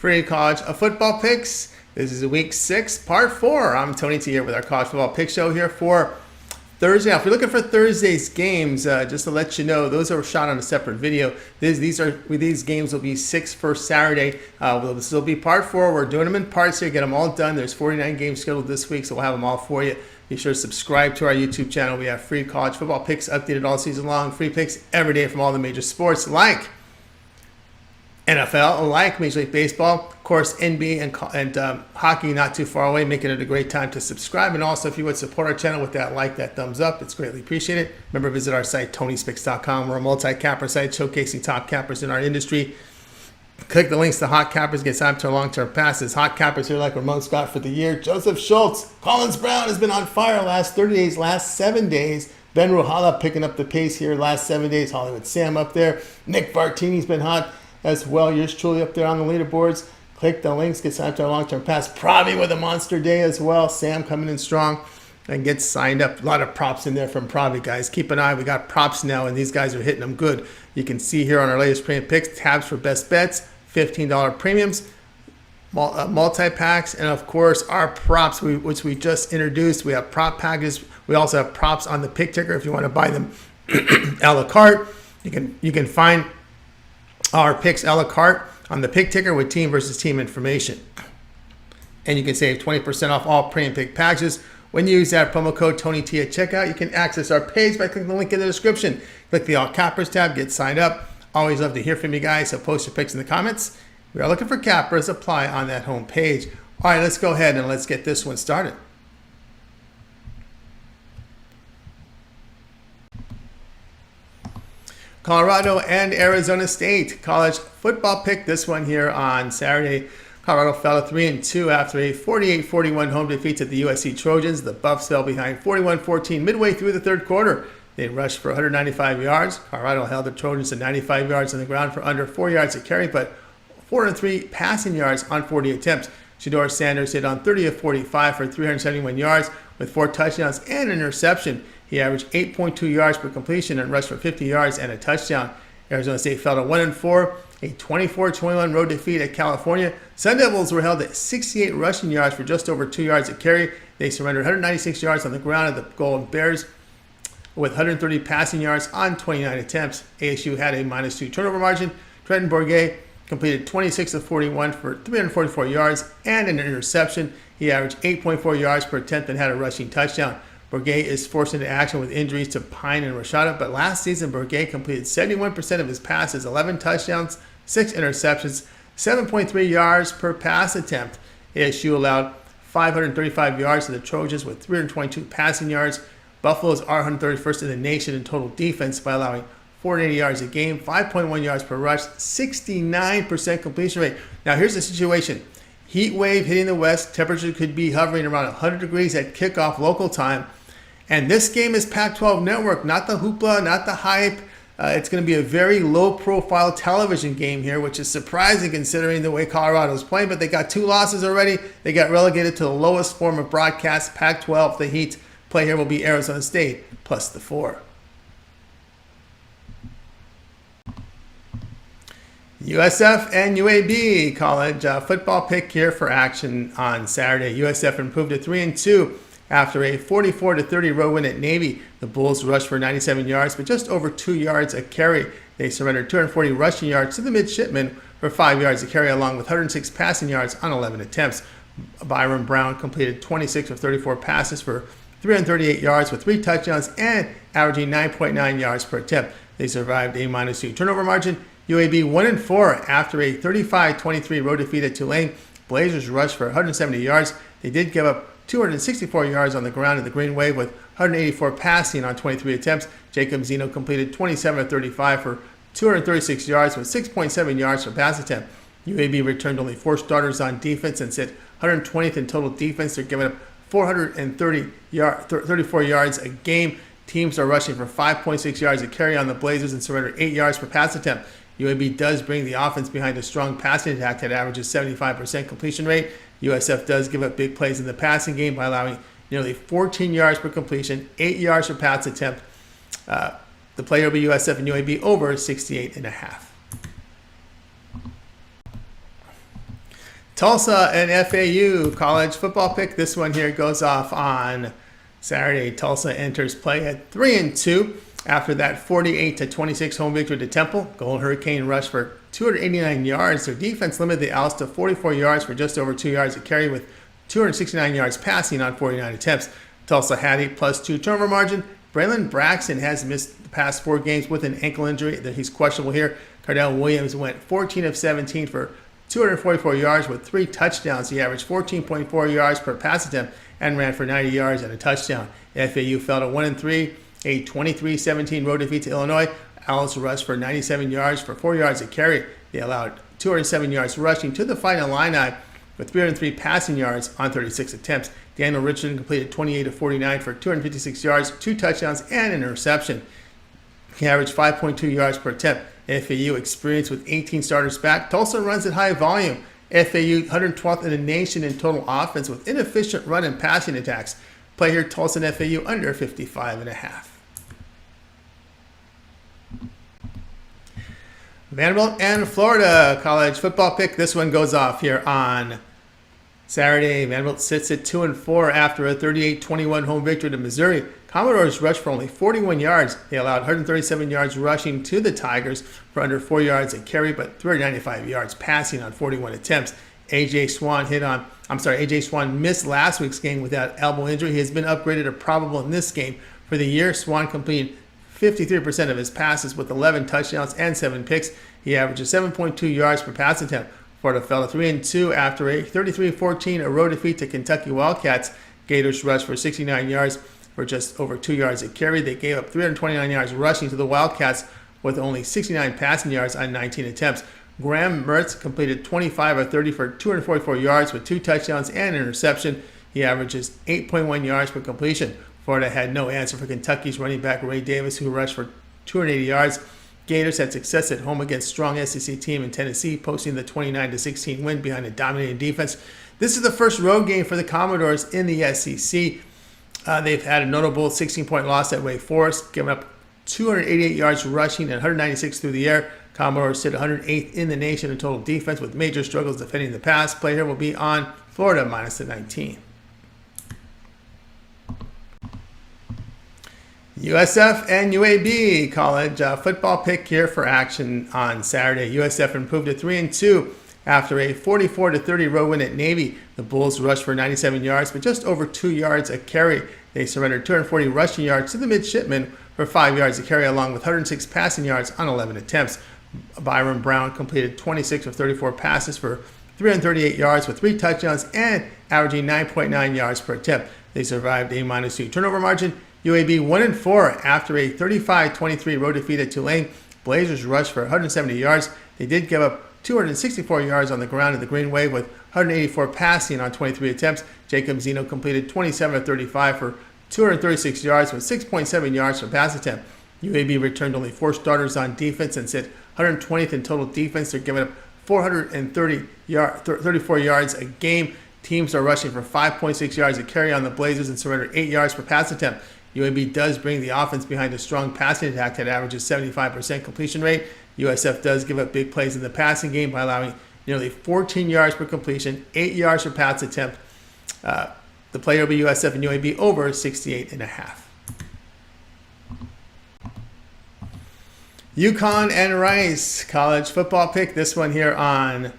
Free college football picks. This is week 6, part 4. I'm Tony T here with our college football pick show here for Thursday. Now, if you're looking for Thursday's games, just to let you know, those are shot on a separate video. These games will be 6 for Saturday. This will be part 4. We're doing them in parts here, get them all done. There's 49 games scheduled this week, so we'll have them all for you. Be sure to subscribe to our YouTube channel. We have free college football picks updated all season long. Free picks every day from all the major sports like NFL, like Major League Baseball, of course, NBA and hockey not too far away, making it a great time to subscribe. And also, if you would support our channel with that like, that thumbs up, it's greatly appreciated. Remember, visit our site, TonySpicks.com. We're a multi-capper site showcasing top cappers in our industry. Click the links to hot cappers, get signed up to our long-term passes. Hot cappers here like Ramon Scott for the year. Joseph Schultz, Collins Brown has been on fire last 30 days, last 7 days. Ben Ruhala picking up the pace here last 7 days. Hollywood Sam up there. Nick Vartini's been hot as well. Yours truly up there on the leaderboards. Click the links, get signed up to our long-term pass. Pravi with a monster day as well. Sam coming in strong and gets signed up. A lot of props in there from Pravi, guys. Keep an eye. We got props now, and these guys are hitting them good. You can see here on our latest premium picks, tabs for best bets, $15 premiums, multi-packs, and of course our props, which we just introduced. We have prop packages. We also have props on the pick ticker if you want to buy them a la carte. You can find our picks a la carte on the pick ticker with team versus team information. And you can save 20% off all premium pick packages. When you use that promo code TonyT at checkout, you can access our page by clicking the link in the description. Click the All Cappers tab, get signed up. Always love to hear from you guys, so post your picks in the comments. We are looking for cappers. Apply on that home page. All right, let's go ahead and let's get this one started. Colorado and Arizona State college football pick. This one here on Saturday. Colorado fell to 3-2 after a 48-41 home defeat to the USC Trojans. The Buffs fell behind 41-14 midway through the third quarter. They rushed for 195 yards. Colorado held the Trojans to 95 yards on the ground for under 4 yards a carry, but 403 passing yards on 40 attempts. Shedeur Sanders hit on 30 of 45 for 371 yards with 4 touchdowns and an interception. He averaged 8.2 yards per completion and rushed for 50 yards and a touchdown. Arizona State fell to 1-4, a 24-21 road defeat at California. Sun Devils were held at 68 rushing yards for just over 2 yards a carry. They surrendered 196 yards on the ground at the Golden Bears with 130 passing yards on 29 attempts. ASU had a -2 turnover margin. Trenton Bourguet completed 26 of 41 for 344 yards and an interception. He averaged 8.4 yards per attempt and had a rushing touchdown. Bourguet is forced into action with injuries to Pine and Rashada, but last season Bourguet completed 71% of his passes, 11 touchdowns, 6 interceptions, 7.3 yards per pass attempt. ASU allowed 535 yards to the Trojans with 322 passing yards. Buffaloes are 131st in the nation in total defense by allowing 480 yards a game, 5.1 yards per rush, 69% completion rate. Now here's the situation. Heat wave hitting the west. Temperature could be hovering around 100 degrees at kickoff local time. And this game is Pac-12 Network, not the hoopla, not the hype. It's going to be a very low-profile television game here, which is surprising considering the way Colorado's playing. But they got 2 losses already. They got relegated to the lowest form of broadcast, Pac-12. The Heat play here will be Arizona State plus the 4. USF and UAB college football pick here for action on Saturday. USF improved to 3-2 after a 44-30 road win at Navy. The Bulls rushed for 97 yards, but just over 2 yards a carry. They surrendered 240 rushing yards to the midshipmen for 5 yards a carry, along with 106 passing yards on 11 attempts. Byron Brown completed 26 of 34 passes for 338 yards with 3 touchdowns and averaging 9.9 yards per attempt. They survived a -2 turnover margin. UAB 1-4 after a 35-23 road defeat at Tulane. Blazers rushed for 170 yards. They did give up 264 yards on the ground at the Green Wave with 184 passing on 23 attempts. Jacob Zeno completed 27 of 35 for 236 yards with 6.7 yards per pass attempt. UAB returned only 4 starters on defense and set 120th in total defense. They're giving up 34 yards a game. Teams are rushing for 5.6 yards a carry on the Blazers and surrendered 8 yards per pass attempt. UAB does bring the offense behind a strong passing attack that averages 75% completion rate. USF does give up big plays in the passing game by allowing nearly 14 yards per completion, 8 yards per pass attempt. The play will be USF and UAB over 68.5. Tulsa and FAU college football pick. This one here goes off on Saturday. Tulsa enters play at 3-2 after that 48-26 home victory to Temple. Gold Hurricane rushed for 289 yards. Their defense limited the Owls to 44 yards for just over 2 yards a carry, with 269 yards passing on 49 attempts. Tulsa had a +2 turnover margin. Braylon Braxton has missed the past 4 games with an ankle injury. He's questionable here. Cardell Williams went 14 of 17 for 244 yards with 3 touchdowns. He averaged 14.4 yards per pass attempt and ran for 90 yards and a touchdown. FAU fell to 1-3, a 23-17 road defeat to Illinois. Owls rushed for 97 yards for 4 yards a carry. They allowed 207 yards rushing to the final line with 303 passing yards on 36 attempts. Daniel Richardson completed 28 of 49 for 256 yards, 2 touchdowns, and an interception. He averaged 5.2 yards per attempt. FAU experienced with 18 starters back. Tulsa runs at high volume. FAU 112th in the nation in total offense with inefficient run and passing attacks. Play here Tulsa and FAU under 55.5. Vanderbilt and Florida college football pick. This one goes off here on Saturday. Vanderbilt sits at 2-4 after a 38-21 home victory to Missouri. Commodores rushed for only 41 yards. They allowed 137 yards rushing to the Tigers for under 4 yards a carry, but 395 yards passing on 41 attempts. AJ Swan missed last week's game with that elbow injury. He has been upgraded to probable in this game. For the year, Swan completed 53% of his passes with 11 touchdowns and 7 picks. He averages 7.2 yards per pass attempt. Florida fell to 3-2 after a 33-14 road defeat to Kentucky Wildcats. Gators rushed for 69 yards for just over 2 yards a carry. They gave up 329 yards rushing to the Wildcats with only 69 passing yards on 19 attempts. Graham Mertz completed 25 of 30 for 244 yards with 2 touchdowns and an interception. He averages 8.1 yards per completion. Florida had no answer for Kentucky's running back Ray Davis, who rushed for 280 yards. Gators had success at home against strong SEC team in Tennessee, posting the 29-16 win behind a dominating defense. This is the first road game for the Commodores in the SEC. They've had a notable 16-point loss at Wake Forest, giving up 288 yards rushing and 196 through the air. Commodores sit 108th in the nation in total defense with major struggles defending the pass. Play here will be on Florida minus the 19. USF and UAB college football pick here for action on Saturday. USF improved to 3-2 after a 44-30 road win at Navy. The Bulls rushed for 97 yards, but just over 2 yards a carry. They surrendered 240 rushing yards to the midshipmen for 5 yards a carry, along with 106 passing yards on 11 attempts. Byron Brown completed 26 of 34 passes for 338 yards with 3 touchdowns and averaging 9.9 yards per attempt. They survived a -2 turnover margin. UAB 1-4 after a 35-23 road defeat at Tulane. Blazers rushed for 170 yards. They did give up 264 yards on the ground at the Green Wave with 184 passing on 23 attempts. Jacob Zeno completed 27 of 35 for 236 yards with 6.7 yards per pass attempt. UAB returned only 4 starters on defense and sit 120th in total defense. They're giving up 434 yards a game. Teams are rushing for 5.6 yards a carry on the Blazers and surrender 8 yards per pass attempt. UAB does bring the offense behind a strong passing attack that averages 75% completion rate. USF does give up big plays in the passing game by allowing nearly 14 yards per completion, 8 yards per pass attempt. The play will be USF and UAB over 68.5. UConn and Rice college football pick. This one here on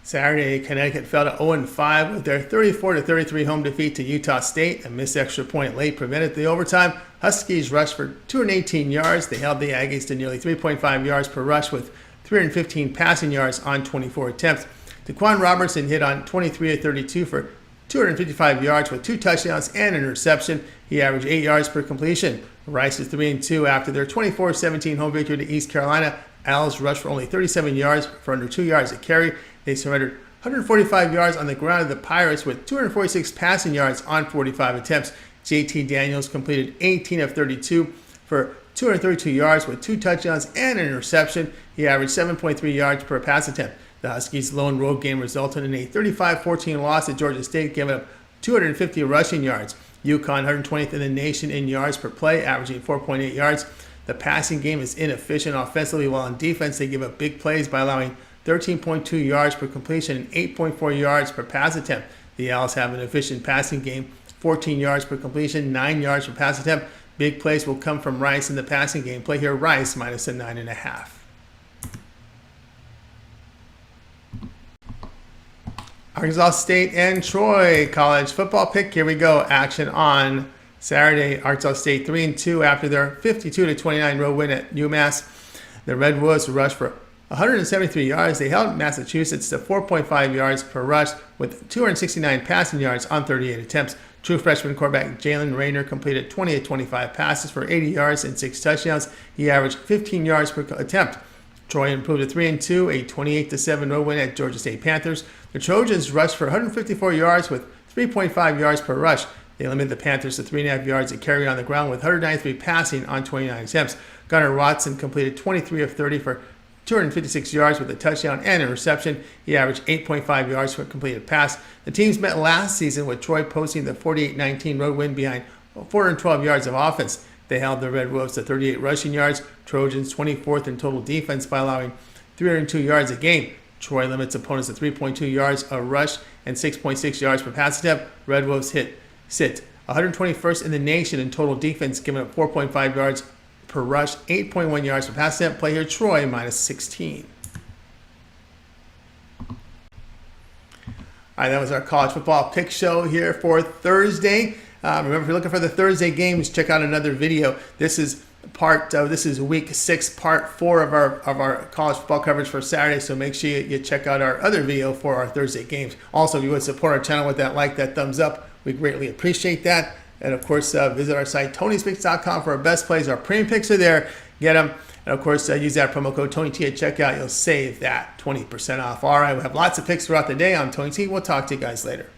Saturday. Connecticut fell to 0-5 with their 34-33 home defeat to Utah State. A missed extra point late prevented the overtime. Huskies rushed for 218 yards. They held the Aggies to nearly 3.5 yards per rush with 315 passing yards on 24 attempts. Daquan Robertson hit on 23 of 32 for 255 yards with 2 touchdowns and an interception. He averaged 8 yards per completion. Rice is 3-2 after their 24-17 home victory to East Carolina. Owls rushed for only 37 yards for under 2 yards a carry. They surrendered 145 yards on the ground of the Pirates with 246 passing yards on 45 attempts. JT Daniels completed 18 of 32 for 232 yards with 2 touchdowns and an interception. He averaged 7.3 yards per pass attempt. The Huskies' lone road game resulted in a 35-14 loss at Georgia State, giving up 250 rushing yards. UConn 120th in the nation in yards per play, averaging 4.8 yards. The passing game is inefficient offensively, while on defense they give up big plays by allowing 13.2 yards per completion and 8.4 yards per pass attempt. The Owls have an efficient passing game, 14 yards per completion, 9 yards per pass attempt. Big plays will come from Rice in the passing game. Play here Rice minus a 9.5. Arkansas State and Troy college football pick. Here we go. Action on Saturday. Arkansas State 3-2 after their 52-29 road win at UMass. The Red Wolves rushed for 173 yards. They held Massachusetts to 4.5 yards per rush with 269 passing yards on 38 attempts. True freshman quarterback Jalen Rayner completed 20 of 25 passes for 80 yards and 6 touchdowns. He averaged 15 yards per attempt. Troy improved to 3-2, a 28-7 road win at Georgia State Panthers. The Trojans rushed for 154 yards with 3.5 yards per rush. They limited the Panthers to 3.5 yards a carry on the ground with 193 passing on 29 attempts. Gunnar Watson completed 23 of 30 for 256 yards with a touchdown and a reception. He averaged 8.5 yards per completed pass. The teams met last season with Troy posting the 48-19 road win behind 412 yards of offense. They held the Red Wolves to 38 rushing yards. Trojans 24th in total defense by allowing 302 yards a game. Troy limits opponents to 3.2 yards a rush and 6.6 yards per pass attempt. Red Wolves sit 121st in the nation in total defense, giving up 4.5 yards per rush, 8.1 yards per pass attempt. Play here Troy minus 16. All right, that was our college football pick show here for Thursday. Remember, if you're looking for the Thursday games, check out another video. This is week 6, part 4 of our college football coverage for Saturday. So make sure you check out our other video for our Thursday games. Also, if you would support our channel with that like, that thumbs up, we greatly appreciate that. And of course, visit our site, Tony'sPicks.com, for our best plays. Our premium picks are there. Get them. And of course, use that promo code TonyT at checkout. You'll save that 20% off. All right, we have lots of picks throughout the day. I'm Tony T. We'll talk to you guys later.